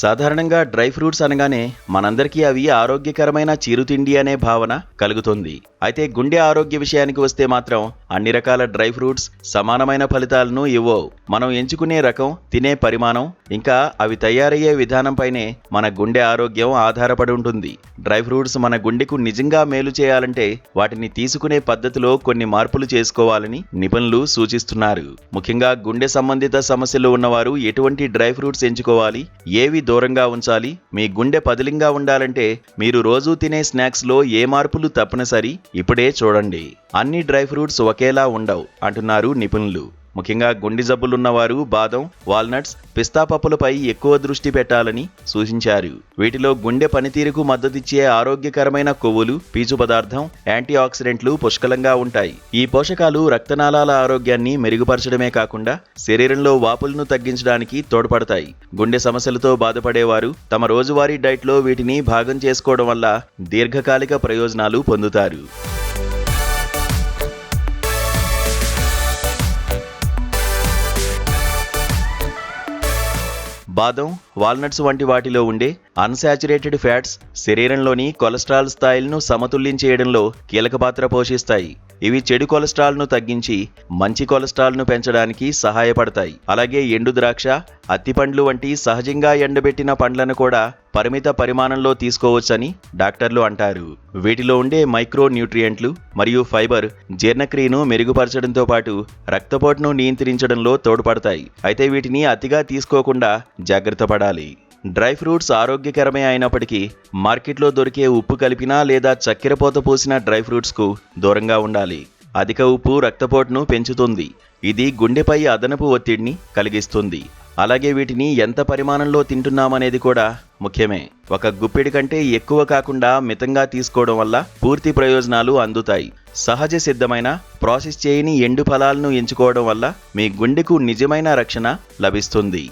సాధారణంగా dry fruits అనగానే మనందరికీ అవి ఆరోగ్యకరమైన చిరుతిండి అనే భావన కలుగుతుంది. అయితే గుండె ఆరోగ్య విషయానికి వస్తే మాత్రం అన్ని రకాల డ్రై ఫ్రూట్స్ సమానమైన ఫలితాలను ఇవ్వవు. మనం ఎంచుకునే రకం, తినే పరిమాణం, ఇంకా అవి తయారయ్యే విధానంపైనే మన గుండె ఆరోగ్యం ఆధారపడి ఉంటుంది. డ్రై ఫ్రూట్స్ మన గుండెకు నిజంగా మేలు చేయాలంటే వాటిని తీసుకునే పద్ధతిలో కొన్ని మార్పులు చేసుకోవాలని నిపుణులు సూచిస్తున్నారు. ముఖ్యంగా గుండె సంబంధిత సమస్యలు ఉన్నవారు ఎటువంటి డ్రై ఫ్రూట్స్ ఎంచుకోవాలి, ఏవి దూరంగా ఉంచాలి, మీ గుండె పదిలంగా ఉండాలంటే మీరు రోజూ తినే స్నాక్స్ లో ఏ మార్పులు తప్పనిసరి ఇప్పుడే చూడండి. అన్ని డ్రై ఫ్రూట్స్ ఒకేలా ఉండవు అంటున్నారు నిపుణులు. ముఖ్యంగా గుండె జబ్బులున్నవారు బాదం, వాల్నట్స్, పిస్తా పప్పులపై ఎక్కువ దృష్టి పెట్టాలని సూచించారు. వీటిలో గుండె పనితీరుకు మద్దతిచ్చే ఆరోగ్యకరమైన కొవ్వులు, పీచు పదార్థం, యాంటీ ఆక్సిడెంట్లు పుష్కలంగా ఉంటాయి. ఈ పోషకాలు రక్తనాళాల ఆరోగ్యాన్ని మెరుగుపరచడమే కాకుండా శరీరంలో వాపులను తగ్గించడానికి తోడ్పడతాయి. గుండె సమస్యలతో బాధపడేవారు తమ రోజువారీ డైట్లో వీటిని భాగం చేసుకోవడం వల్ల దీర్ఘకాలిక ప్రయోజనాలు పొందుతారు. బాదం, వాల్నట్స్ వంటి వాటిలో ఉండే అన్సాచురేటెడ్ ఫ్యాట్స్ శరీరంలోని కొలెస్ట్రాల్ స్థాయిలను సమతుల్యం చేయడంలో కీలక పాత్ర పోషిస్తాయి. ఇవి చెడు కొలెస్ట్రాల్ను తగ్గించి మంచి కొలెస్ట్రాల్ను పెంచడానికి సహాయపడతాయి. అలాగే ఎండు ద్రాక్ష, అత్తిపండ్లు వంటి సహజంగా ఎండబెట్టిన పండ్లను కూడా పరిమిత పరిమాణంలో తీసుకోవచ్చని డాక్టర్లు అంటారు. వీటిలో ఉండే మైక్రో న్యూట్రియంట్లు మరియు ఫైబర్ జీర్ణక్రియను మెరుగుపరచడంతో పాటు రక్తపోటును నియంత్రించడంలో తోడ్పడతాయి. అయితే వీటిని అతిగా తీసుకోకుండా జాగ్రత్త పడాలి. డ్రై ఫ్రూట్స్ ఆరోగ్యకరమే అయినప్పటికీ మార్కెట్లో దొరికే ఉప్పు కలిపిన లేదా చక్కెరపోత పోసిన డ్రై ఫ్రూట్స్కు దూరంగా ఉండాలి. అధిక ఉప్పు రక్తపోటును పెంచుతుంది. ఇది గుండెపై అదనపు ఒత్తిడిని కలిగిస్తుంది. అలాగే వీటిని ఎంత పరిమాణంలో తింటున్నామనేది కూడా ముఖ్యమే. ఒక గుప్పెడి కంటే ఎక్కువ కాకుండా మితంగా తీసుకోవడం వల్ల పూర్తి ప్రయోజనాలు అందుతాయి. సహజ సిద్ధమైన ప్రాసెస్ చేయని ఎండు ఫలాలను ఎంచుకోవడం వల్ల మీ గుండెకు నిజమైన రక్షణ లభిస్తుంది.